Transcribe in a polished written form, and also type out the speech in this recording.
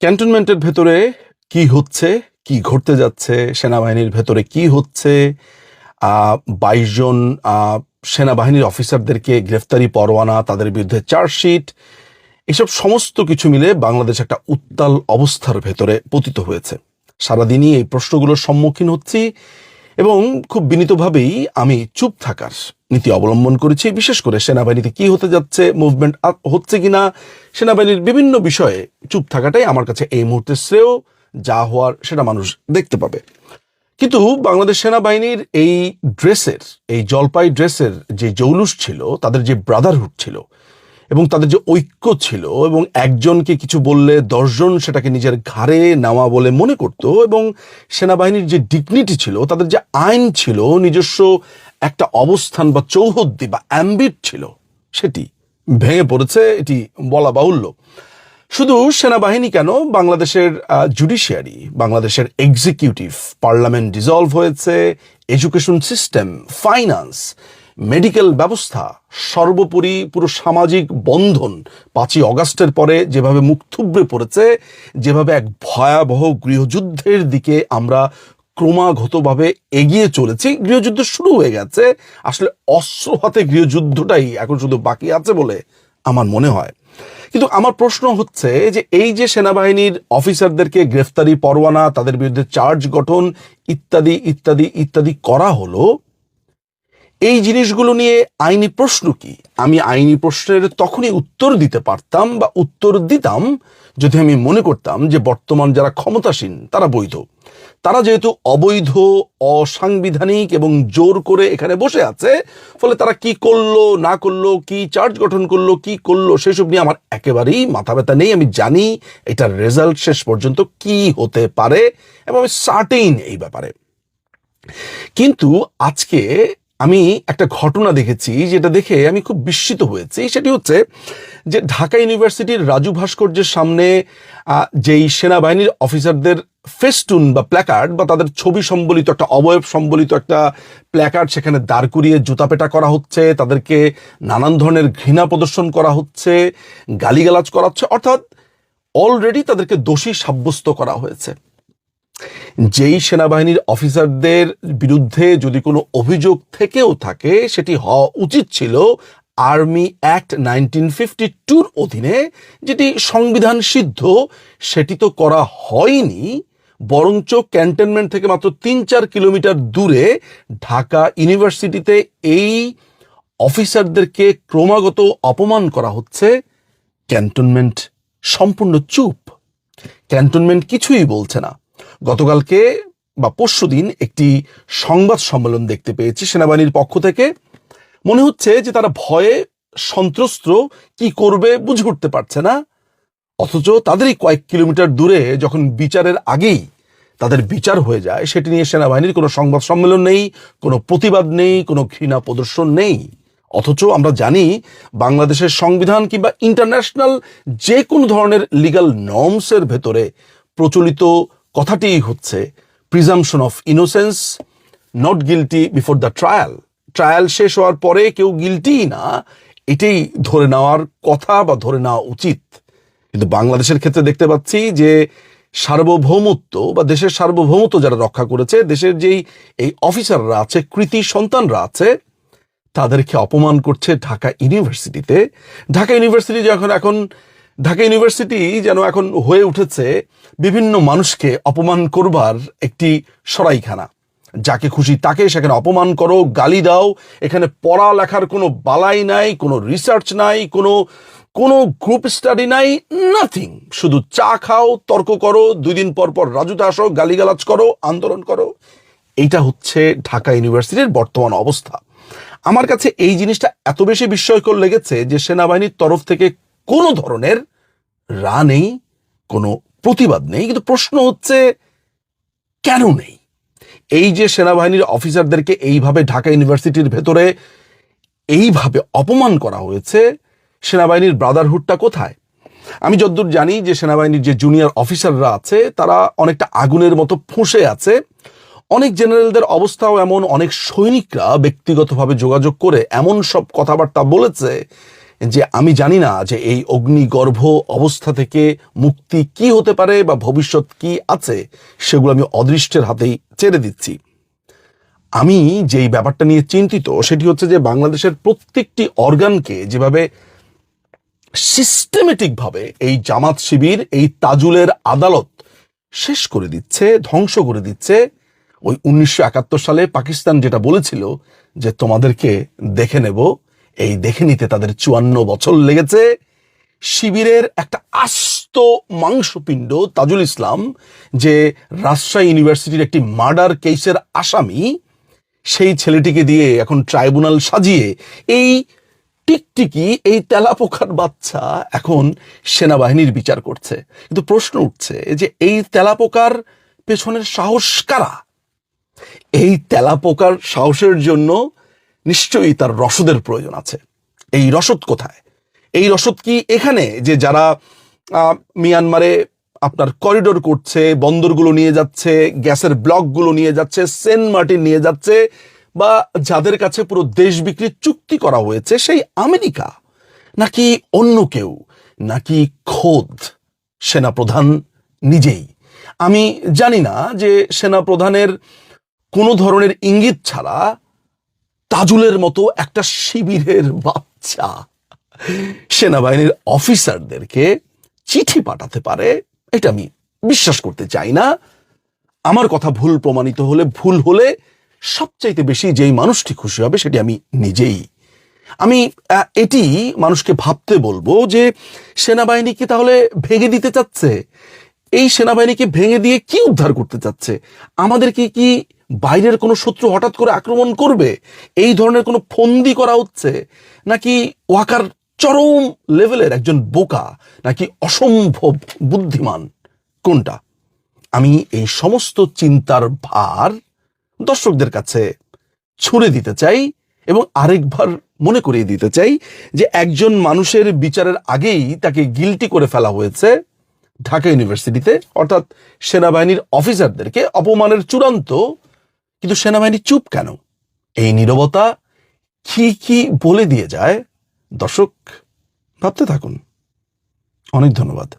ক্যান্টনমেন্টের ভেতরে কি হচ্ছে, কি ঘটতে যাচ্ছে, সেনাবাহিনীর ভেতরে কি হচ্ছে, ২২ জন সেনাবাহিনীর অফিসারদেরকে গ্রেফতারি পরোয়ানা, তাদের বিরুদ্ধে চার্জশিট, এসব সমস্ত কিছু মিলে বাংলাদেশ একটা উত্তাল অবস্থার ভেতরে পতিত হয়েছে। সারাদিনই এই প্রশ্নগুলোর সম্মুখীন হচ্ছি এবং খুব বিনীতভাবেই আমি চুপ থাকার নীতি অবলম্বন করেছি। বিশেষ করে সেনাবাহিনীতে কি হতে যাচ্ছে, মুভমেন্ট হচ্ছে কিনা, সেনাবাহিনীর বিভিন্ন বিষয়ে চুপ থাকাটাই আমার কাছে এই মুহূর্তে শ্রেয়। যা হওয়ার সেটা মানুষ দেখতে পাবে। কিন্তু বাংলাদেশ সেনাবাহিনীর এই ড্রেসের, এই জলপাই ড্রেসের যে জৌলুস ছিল, তাদের যে ব্রাদারহুড ছিল এবং তাদের যে ঐক্য ছিল, এবং একজনকে কিছু বললে ১০ জন সেটাকে নিজের ঘাড়ে নেওয়া বলে মনে করত, এবং সেনাবাহিনীর যে ডিগনিটি ছিল, তাদের যে আইন ছিল, নিজস্ব একটা অবস্থান বা চৌহদ্দি বা অ্যাম্বিট ছিল, সেটি ভেঙে পড়েছে, এটি বলা বাহুল্য। শুধু সেনাবাহিনী কেন, বাংলাদেশের জুডিশিয়ারি, বাংলাদেশের এক্সিকিউটিভ, পার্লামেন্ট ডিসলভ হয়েছে, এডুকেশন সিস্টেম, ফাইন্যান্স, মেডিকেল ব্যবস্থা, সর্বোপরি পুরো সামাজিক বন্ধন ৫ই অগাস্টের পরে যেভাবে মুখ থুবড়ে পড়েছে, যেভাবে এক ভয়াবহ গৃহযুদ্ধের দিকে আমরা ক্রমাগতভাবে এগিয়ে চলেছি। গৃহযুদ্ধ শুরু হয়ে গেছে, আসলে অস্ত্র হাতে গৃহযুদ্ধটাই এখন শুধু বাকি আছে বলে আমার মনে হয়। কিন্তু আমার প্রশ্ন হচ্ছে যে এই যে সেনাবাহিনীর অফিসারদেরকে গ্রেফতারি পরোয়ানা, তাদের বিরুদ্ধে চার্জ গঠন ইত্যাদি ইত্যাদি ইত্যাদি করা হলো, এই জিনিসগুলো নিয়ে আইনি প্রশ্ন কি? আমি আইনি প্রশ্নের তখনই উত্তর দিতে পারতাম বা উত্তর দিতাম যদি আমি মনে করতাম যে বর্তমান যারা ক্ষমতাসীন তারা বৈধ। তারা যেহেতু অবৈধ, অসাংবিধানিক এবং জোর করে এখানে বসে আছে, ফলে তারা কি করলো না করলো, কি চার্জ গঠন করলো, কি করলো, সেসব নিয়ে আমার একেবারেই মাথা ব্যথা নেই। আমি জানি এটার রেজাল্ট শেষ পর্যন্ত কি হতে পারে এবং আমি সার্টেইন এই ব্যাপারে। কিন্তু আজকে আমি একটা ঘটনা দেখেছি, যেটা দেখে আমি খুব বিস্মিত হয়েছি। সেটি হচ্ছে যে ঢাকা ইউনিভার্সিটির রাজু ভাস্কর্যের সামনে যেই সেনাবাহিনীর অফিসারদের ফেস্টুন বা প্ল্যাকার্ড বা তাদের ছবি সম্বলিত একটা অবয়ব সম্বলিত একটা প্ল্যাকার্ড সেখানে দাঁড় করিয়ে জুতাপেটা করা হচ্ছে, তাদেরকে নানান ধরনের ঘৃণা প্রদর্শন করা হচ্ছে, গালিগালাজ করা হচ্ছে, অর্থাৎ অলরেডি তাদেরকে দোষী সাব্যস্ত করা হয়েছে। যেই সেনাবাহিনীর অফিসারদের বিরুদ্ধে যদি কোনো অভিযোগ থেকেও থাকে, সেটি হওয়া উচিত ছিল আর্মি অ্যাক্ট 1952 অধীনে, যেটি সংবিধান সিদ্ধ। সেটি তো করা হয়নি, বরঞ্চ ক্যান্টনমেন্ট থেকে মাত্র ৩-৪ কিলোমিটার দূরে ঢাকা ইউনিভার্সিটিতে এই অফিসারদেরকে ক্রমাগত অপমান করা হচ্ছে। ক্যান্টনমেন্ট সম্পূর্ণ চুপ, ক্যান্টনমেন্ট কিছুই বলছে না। গতকালকে বা পরশুদিন একটি সংবাদ সম্মেলন দেখতে পেয়েছি সেনাবাহিনীর পক্ষ থেকে। মনে হচ্ছে যে তারা ভয়ে সন্ত্রস্ত, কি করবে বুঝে উঠতে পারছে না। অথচ তাদেরই কয়েক কিলোমিটার দূরে যখন বিচারের আগেই তাদের বিচার হয়ে যায়, সেটি নিয়ে সেনাবাহিনীর কোনো সংবাদ সম্মেলন নেই, কোনো প্রতিবাদ নেই, কোনো ঘৃণা প্রদর্শন নেই। অথচ আমরা জানি বাংলাদেশের সংবিধান কিংবা ইন্টারন্যাশনাল যে কোনো ধরনের লিগ্যাল নর্মসের ভেতরে প্রচলিত কথাটি হচ্ছে presumption of innocence, not guilty before the trial. Trial শেষ হওয়ার পরে কেউ গিলটি না, এটাই ধরে নেওয়ার কথা বা ধরে নেওয়া উচিত। কিন্তু বাংলাদেশের ক্ষেত্রে দেখতে পাচ্ছি যে সার্বভৌমত্ব বা দেশের সার্বভৌমত্ব যারা রক্ষা করেছে, দেশের যেই এই অফিসাররা আছে, কৃতি সন্তানরা আছে, তাদেরকে অপমান করছে ঢাকা ইউনিভার্সিটিতে। ঢাকা ইউনিভার্সিটি ঢাকা ইউনিভার্সিটি যেন এখন হয়ে উঠেছে বিভিন্ন মানুষকে অপমান করবার একটি সরাইখানা। যাকে খুশি তাকে সেখানে অপমান করো, গালি দাও। এখানে পড়ালেখার কোনো বালাই নাই, কোনো রিসার্চ নাই, কোনো গ্রুপ স্টাডি নাই, নাথিং। শুধু চা খাও, তর্ক করো, 2 দিন পর পর রাজুতে আসো, গালিগালাজ করো, আন্দোলন করো। এইটা হচ্ছে ঢাকা ইউনিভার্সিটির বর্তমান অবস্থা। আমার কাছে এই জিনিসটা এত বেশি বিস্ময়কর লেগেছে যে সেনাবাহিনীর তরফ থেকে কোনো ধরনের রা নেই, কোনো প্রতিবাদ নেই। কিন্তু প্রশ্ন হচ্ছে কেন নেই? এই যে সেনাবাহিনীর অফিসারদেরকে এইভাবে ঢাকা ইউনিভার্সিটির ভেতরে এইভাবে অপমান করা হয়েছে, সেনাবাহিনীর ব্রাদারহুডটা কোথায়? আমি যতদূর জানি যে সেনাবাহিনীর যে জুনিয়র অফিসাররা আছে তারা অনেকটা আগুনের মতো ফুঁসে আছে। অনেক জেনারেলদের অবস্থাও এমন, অনেক সৈনিকরা ব্যক্তিগতভাবে যোগাযোগ করে এমন সব কথাবার্তা বলেছে যে আমি জানি না যে এই অগ্নিগর্ভ অবস্থা থেকে মুক্তি কি হতে পারে বা ভবিষ্যৎ কি আছে, সেগুলো আমি অদৃষ্টের হাতেই ছেড়ে দিচ্ছি। আমি যেই ব্যাপারটা নিয়ে চিন্তিত সেটি হচ্ছে যে বাংলাদেশের প্রত্যেকটি অর্গানকে যেভাবে সিস্টেমেটিক ভাবে এই জামাত শিবির, এই তাজুলের আদালত শেষ করে দিচ্ছে, ধ্বংস করে দিচ্ছে। ওই 1971 সালে পাকিস্তান যেটা বলেছিল যে তোমাদেরকে দেখে নেব, এই দেখে নিতে তাদের 54 বছর লেগেছে। শিবিরের একটা আস্ত মাংসপিণ্ড তাজুল ইসলাম, যে রাজশাহী ইউনিভার্সিটির একটি মার্ডার কেসের আসামি, সেই ছেলেটিকে দিয়ে এখন ট্রাইব্যুনাল সাজিয়ে এই টিকটিকি, এই তেলাপোকার বাচ্চা এখন সেনাবাহিনীর বিচার করছে। কিন্তু প্রশ্ন উঠছে যে এই তেলাপোকার পেছনের সাহস কারা? এই তেলাপোকার সাহসের জন্য নিশ্চয়ই তার রসদের প্রয়োজন আছে। এই রসদ কোথায়? এই রসদ কি এখানে যে যারা মিয়ানমারে আপনার করিডোর করছে, বন্দরগুলো নিয়ে যাচ্ছে, গ্যাসের ব্লকগুলো নিয়ে যাচ্ছে, সেন্ট মার্টিন নিয়ে যাচ্ছে, বা যাদের কাছে পুরো দেশ বিক্রির চুক্তি করা হয়েছে সেই আমেরিকা, নাকি অন্য কেউ, নাকি খোদ সেনাপ্রধান নিজেই? আমি জানি না যে সেনাপ্রধানের কোনো ধরনের ইঙ্গিত ছাড়া তাজুলের মতো একটা শিবিরের বাচ্চা সেনাবাহিনীর অফিসারদেরকে চিঠি পাঠাতে পারে, এটা আমি বিশ্বাস করতে চাই না। আমার কথা ভুল প্রমাণিত হলে, ভুল হলে সবচাইতে বেশি যেই মানুষটি খুশি হবে সেটি আমি নিজেই। আমি এটি মানুষকে ভাবতে বলবো যে সেনাবাহিনীকে তাহলে ভেঙে দিতে চাচ্ছে। এই সেনাবাহিনীকে ভেঙে দিয়ে কি উদ্ধার করতে চাচ্ছে? আমাদেরকে কি বাইরের কোনো শত্রু হঠাৎ করে আক্রমণ করবে, এই ধরনের কোনো ফন্দি করা হচ্ছে? নাকি ওয়াকার চরম লেভেলের একজন বোকা, নাকি অসম্ভব বুদ্ধিমান? কোনটা? আমি এই সমস্ত চিন্তার ভার দর্শকদের কাছে ছুড়ে দিতে চাই এবং আরেকবার মনে করিয়ে দিতে চাই যে একজন মানুষের বিচারের আগেই তাকে গিলটি করে ফেলা হয়েছে ঢাকা ইউনিভার্সিটিতে, অর্থাৎ সেনাবাহিনীর অফিসারদেরকে অপমানের চূড়ান্ত। কিন্তু সেনাবাহিনী চুপ কেন? এই নীরবতা কি কি বলে দিয়ে যায়? দর্শক ভাবতে থাকুন। অনেক ধন্যবাদ।